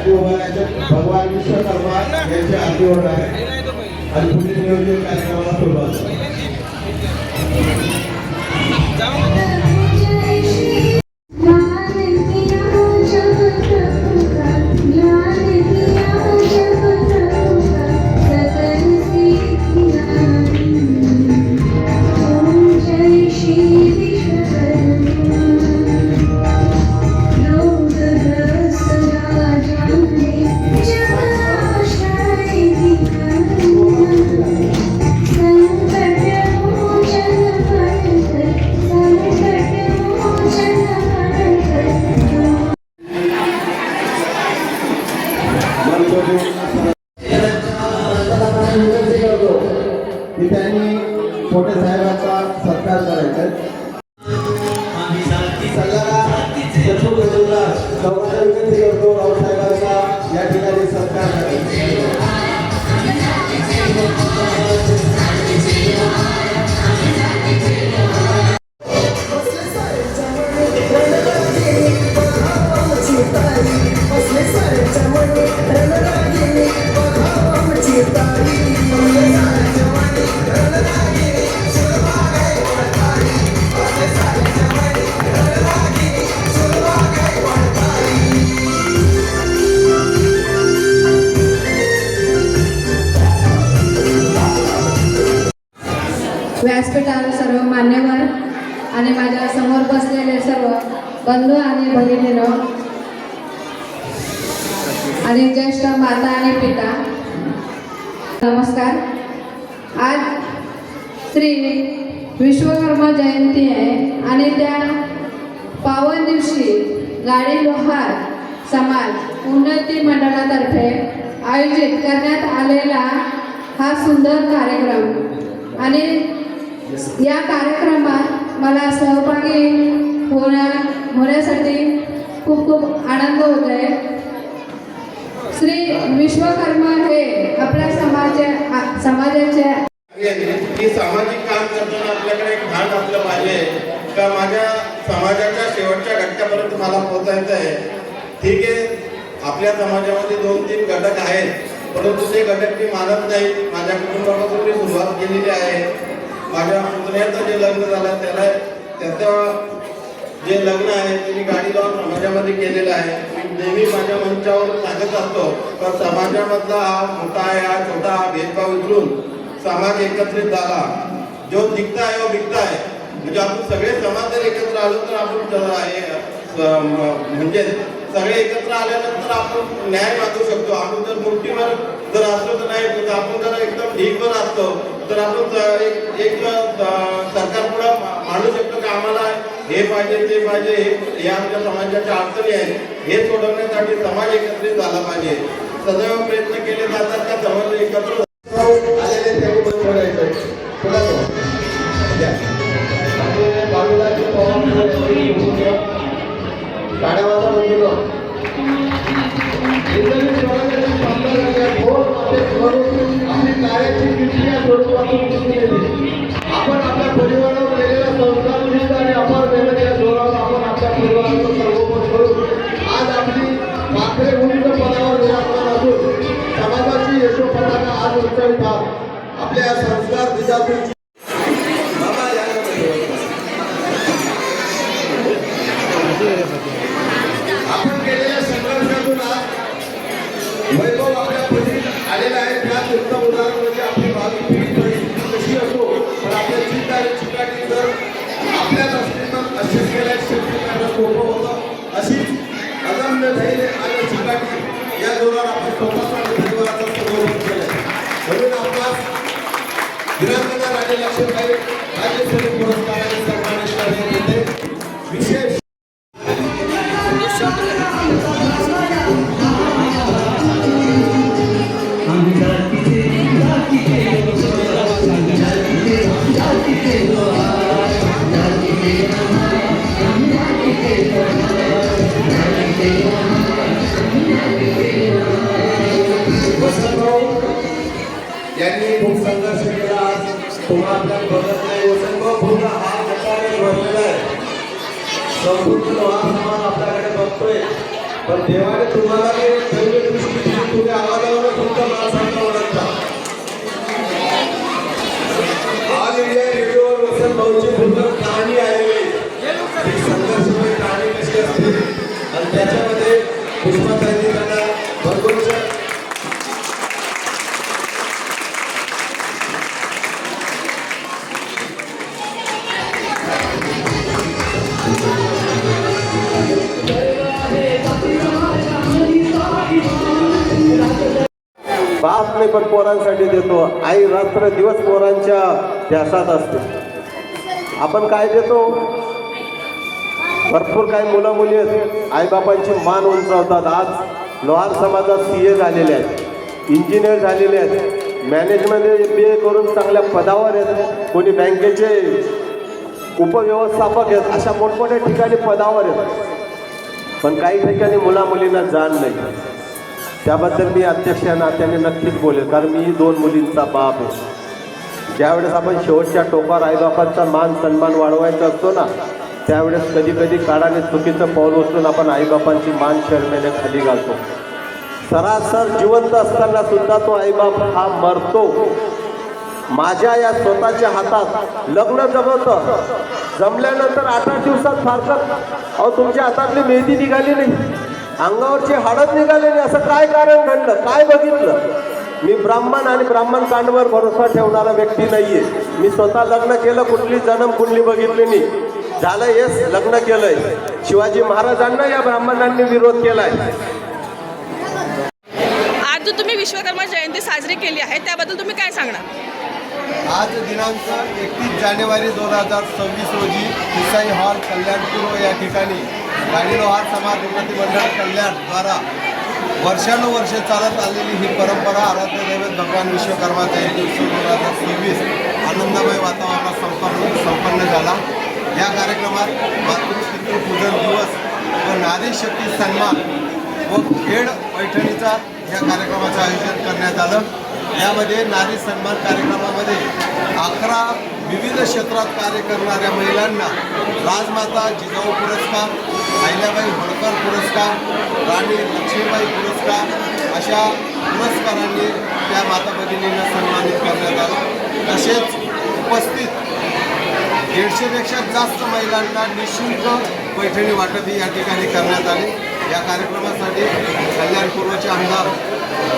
साठी उभारण्याचे भगवान विश्वकर्मा यांचे आशीर्वाद आहे आणि पुढील नियोजन कार्यक्रमाला सुरुवात त्यांनी मोठे साहेबांचा सत्कार करायचा विनंती करतो राऊत साहेबांचा या ठिकाणी सत्कार करायचा व्यासपीठावर सर्व मान्यवर आणि माझ्या समोर बसलेले सर्व बंधू आणि भगिनींनो आणि ज्येष्ठ माता आणि पिता, नमस्कार। आज श्री विश्वकर्मा जयंती आहे आणि त्या पावन दिवशी गाडी लोहार समाज उन्नती मंडळातर्फे आयोजित करण्यात आलेला हा सुंदर कार्यक्रम आणि या कार्यक्रमात मला सहभागी होण्यासाठी खूप खूप आनंद होत आहे। श्री विश्वकर्मा हे आपल्या समाजाचे की सामाजिक काम करताना आपल्याकडे एक भान असलं पाहिजे का माझ्या समाजाच्या शेवटच्या घटकापर्यंत मला पोहोचायचं आहे। ठीक आहे, आपल्या समाजामध्ये 2-3 घटक आहेत, परंतु ते घटक मी मानत नाही। माझ्या कुटुंबापासून मी सुरुवात केलेली आहे। माझ्या पुतण्याचं जे लग्न झालं त्याचं जे लग्न आहे ते मी गाडी लावून समाजामध्ये केलेलं आहे। मी नेहमी माझ्या मंचावर सांगत असतो पण समाजामधला हा मोठा आहे हा छोटा हा भेदभाव विसरून समाज एकत्रित झाला। जो दिखता है वो बिकता है, म्हणजे आपण सगळे समाज जर एकत्र आलो तर आपण म्हणजे सगळे एकत्र आल्यानंतर आपण न्याय मागू शकतो। आपण जर मुठीवर जर असलो तर नाही, तर आपण जर एकदम ढीकवर असतो तर आपण एक सरकार पुढे मांडू शकतो की आम्हाला हे पाहिजे ते पाहिजे, हे आमच्या समाजाच्या अडचणी आहेत, हे सोडवण्यासाठी समाज एकत्रित झाला पाहिजे। सदैव प्रयत्न केले जातात का समाज एकत्र आलेले त्यांनी बंद करायचं गाड्यावाला बंधून आपली कार्याची कृती या स्वरूपातून दिसून येते। आपण आपल्या परिवारावर केलेला संस्कार आणि अपार मेहनतीच्या जोरावर आपण आपल्या परिवाराचं सर्वोपरी करून आज आपली पाखरे उंच पदावर विराजमान असून समाजाची यशोपताका आज उंचावीत आहात। आपल्या संस्कार दिशातून आपण केलेल्या संघर्षातून आज वैभव आपल्या पुढे आलेला आहे। त्यात उत्तम उदाहरण म्हणजे आपली भावी पिढी परिस्थिती कशी असो पण आपल्या चिंता आणि चिकाटी जर आपल्याच अस्तित्वात अशीच केल्यास शेवटी त्यांना सोपं होतं। अशीच अदम्य धैर्य आणि चिकाटी या जोरावर आपण स्वतःचा परिवाराचा संवर्धन केलं। म्हणून आपणास वीरांगना राणी लक्ष्मीबाई राज्यश्री पुरस्काराने सन्मानित करण्यात येते। विशेष यांनी खूप संघर्ष केला। तुम्हाला आपल्याला बघत नाही, वसंतभाऊ पूर्ण हा गटाने भरलेला आहे। संपूर्ण लोहा समाज आपल्याकडे बघतोय पण देवाने तुम्हाला मी एक दैवी दृष्टी दिली, तुम्ही आवाजावर तुमच्या माणसांना ओळखता. ऑल इंडिया रेडिओवर वसंत भाऊची पूर्ण कहाणी आलेली, ती संघर्षमय कहाणी कशी असते आणि त्याच्यामध्ये पुष्पाताईंनी त्यांना भरपूर बाप नाही पण पोरांसाठी देतो. आई रात्र दिवस पोरांच्या ध्यासात असते. आपण काय देतो? भरपूर काही मुलं मुली आहेत, आईबापांची मान उंचावतात. आज लोहार समाजात CA झालेले आहेत, इंजिनियर झालेले आहेत, मॅनेजमेंट MBA करून चांगल्या पदावर आहेत, कोणी बँकेचे उपव्यवस्थापक आहेत, अशा मोठमोठ्या ठिकाणी पदावर आहेत. पण काही ठिकाणी मुला मुलींना जाण नाही. त्याबद्दल मी अध्यक्ष या नात्याने नक्कीच बोलेल, कारण मी 2 मुलींचा बाप आहे. ज्यावेळेस आपण शेवटच्या टोकावर आईबापांचा मान सन्मान वाढवायचा असतो ना, त्यावेळेस कधी कधी काळाने चुकीचं पाऊल उचलून आपण आईबापांची मान शरमेने खाली घालतो. सरासर जिवंत असताना सुद्धा तो आईबाप हा मरतो. माझ्या या स्वतःच्या हातात लग्न जमवतं, जमल्यानंतर 8-8 दिवसात फारकत. अहो, तुमच्या हातातली मेहंदी निघाली नाही, अंगावरची हळद निघाली नाही, असं काय कारण घडलं? काय बघितलं? मी ब्राह्मण आणि ब्राह्मण कांडवर भरोसा ठेवणारा व्यक्ती नाहीये. मी स्वतः लग्न केलं, कुठली जन्म कुंडली बघितली नाही. झालं हेच लग्न केलंय. शिवाजी महाराजांना या ब्राह्मणांनी विरोध केलाय. आज जो तुम्ही विश्वकर्मा जयंती साजरी केली आहे त्याबद्दल तुम्ही काय सांगणार? आज दिनांक 31 जानेवारी 2026 रोजी देसाई हॉल कल्याणपूर्व या ठिकाणी गाडी लोहार समाज उन्नती मंडळ कल्याण द्वारा वर्षानुवर्षे चालत आलेली ही परंपरा आराध्य दैवत भगवान विश्वकर्मा जयंती उत्सव 2026 आनंदमय वातावरणात संपन्न झाला. या कार्यक्रमात मातृपितृपूजन दिवस व नारी शक्ती सन्मान व खेड पैठणीचा या कार्यक्रमाचं आयोजन करण्यात आलं. यामध्ये नारी सन्मान कार्यक्रमामध्ये 11 विविध क्षेत्रात कार्य करणाऱ्या महिलांना राजमाता जिजाऊ पुरस्कार, अहिल्याबाई होळकर पुरस्कार, राणी लक्ष्मीबाई पुरस्कार अशा पुरस्कारांनी त्या माता भगिनींना सन्मानित करण्यात आलं. तसेच उपस्थित 150पेक्षा जास्त महिलांना निःशुल्क पैठणी वाटपही या ठिकाणी करण्यात आले. या कार्यक्रमासाठी कल्याणपूर्वचे आमदार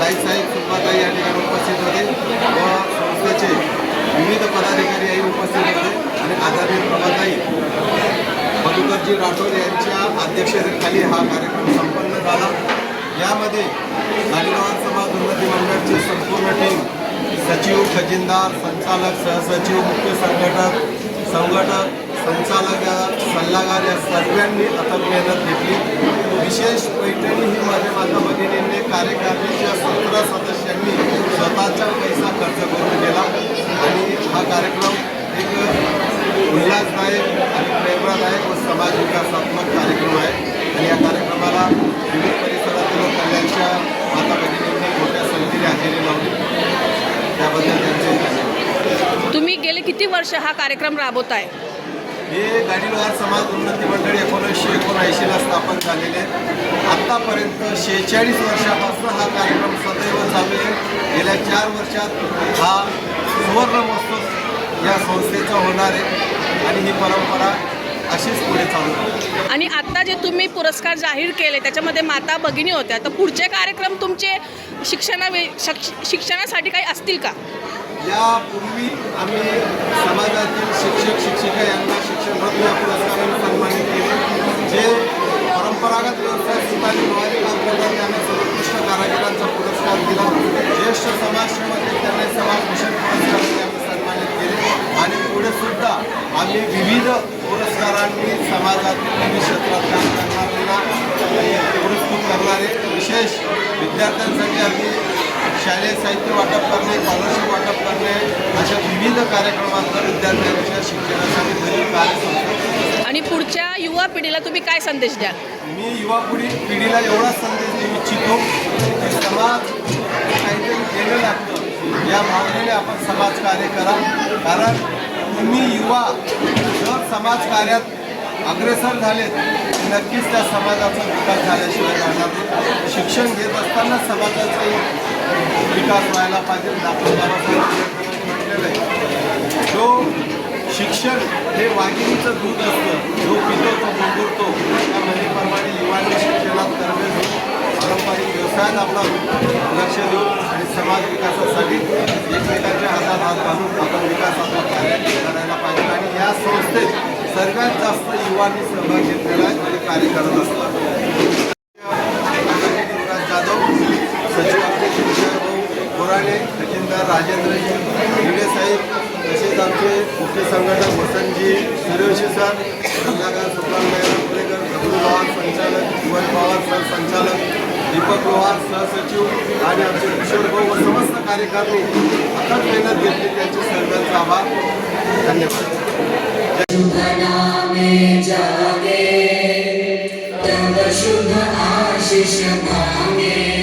ताईसाहेब सुब्बाताई या ठिकाणी उपस्थित होते व संस्थेचे विविध पदाधिकारीही उपस्थित होते आणि आदरणीय प्रभाताई मधुकरजी राठोड यांच्या अध्यक्षतेखाली हा कार्यक्रम संपन्न झाला. यामध्ये गाडीलोहार समाज उन्नती मंडळाची संपूर्ण टीम, सचिव, खजिनदार, संचालक, सहसचिव, मुख्य संघटक, संचालक, सल्लागार या सर्वांनी अथक मेहनत घेतली. विशेष पैठणी ही माझ्या माता भगिनींनी कार्यकारिणीच्या 17 सदस्यांनी स्वतःचा पैसा खर्च करून केला आणि हा कार्यक्रम एक उल्हासदायक आणि प्रेरणादायक व समाज विकासात्मक कार्यक्रम आहे. आणि या कार्यक्रमाला विविध परिसरातील कल्याणच्या माता भगिनींनी मोठ्या संख्येने हजेरी लावली. त्याबद्दल त्यांचे धन्यवाद. तुम्ही गेले किती वर्ष हा कार्यक्रम राबवत आहे? हे गाडीलोहार समाज उन्नती मंडळ 1979ला स्थापन झालेले आहे. आत्तापर्यंत 46 वर्षापासून हा कार्यक्रम सदैव चालू आहे. गेल्या 4 वर्षात हा सुवर्ण महोत्सव या संस्थेचा होणार आहे आणि ही परंपरा अशीच पुढे चालू आहे. आणि आता जे तुम्ही पुरस्कार जाहीर केले त्याच्यामध्ये माता भगिनी होत्या, तर पुढचे कार्यक्रम तुमचे शिक्षणासाठी काही असतील का? यापूर्वी आम्ही समाजातील शिक्षक शिक्षिका यांना शिक्षणरत्न पुरस्काराने सन्मानित केले. जे परंपरागत व्यवसाय सुधारी लोहारी काम करतात त्यांना सर्वोत्कृष्ट कारागिरांचा पुरस्कार दिला. ज्येष्ठ समाजसेवक त्यांना समाजभूषण पुरस्काराने आम्ही सन्मानित केले. आणि पुढे सुद्धा आम्ही विविध पुरस्कारांनी समाजातील विविध क्षेत्रात काम करणाऱ्यांना पुरस्कृत करणारे, विशेष विद्यार्थ्यांसाठी आम्ही शालेय साहित्य वाटप करणे, स्कॉलरशिप वाटप करणे अशा विविध कार्यक्रमांचा विद्यार्थ्यांच्या शिक्षणासाठी बरीच कार्य करतो. आणि पुढच्या युवा पिढीला तुम्ही काय संदेश द्या? मी युवा पिढीला एवढाच संदेश देऊ इच्छितो की समाज काहीतरी केलं लागतं या भावनेने आपण समाजकार्य करा. कारण तुम्ही युवा जर समाजकार्यात अग्रेसर झालेत नक्कीच त्या समाजाचा विकास झाल्याशिवाय राहणार शिक्षण घेत असताना समाजाचाही विकास व्हायला पाहिजे. डॉक्टर बाबासाहेब आंबेडकरांनी म्हटलेलं आहे, जो शिक्षण हे वाघिणीचं दूध असतं, जो पितो तो गुंगुरतो, त्या म्हणीप्रमाणे युवांनी शिक्षणात तरबेज होऊन पारंपरिक व्यवसायात आपला लक्ष देऊन आणि समाज विकासासाठी एकमेकांच्या हातात हात घालून आपण विकासाचा कार्य करायला पाहिजे. आणि या संस्थेत सर्वात जास्त युवांनी सहभाग घेतलेला आहे आणि कार्य करत असतात. युवराज जाधव, सचिव आमचे भाऊ गोराणे, खजिनदार राजेंद्रजी भिडे साहेब, तसेच आमचे मुख्य संघटक वसंतजी सूर्यवंशी सर, रत्नाकर सुप्राम पुरेकर, अब्दुल पवार संचालक, जीवन पवार सर संचालक, दीपक लोहार सहसचिव आणि आमचे किशोर भाऊ व समस्त कार्यकर्ते अथक मेहनत घेतली, त्यांचे सर्वांचा आभार. धन्यवाद. जागे तव शुभ आशीष मांगे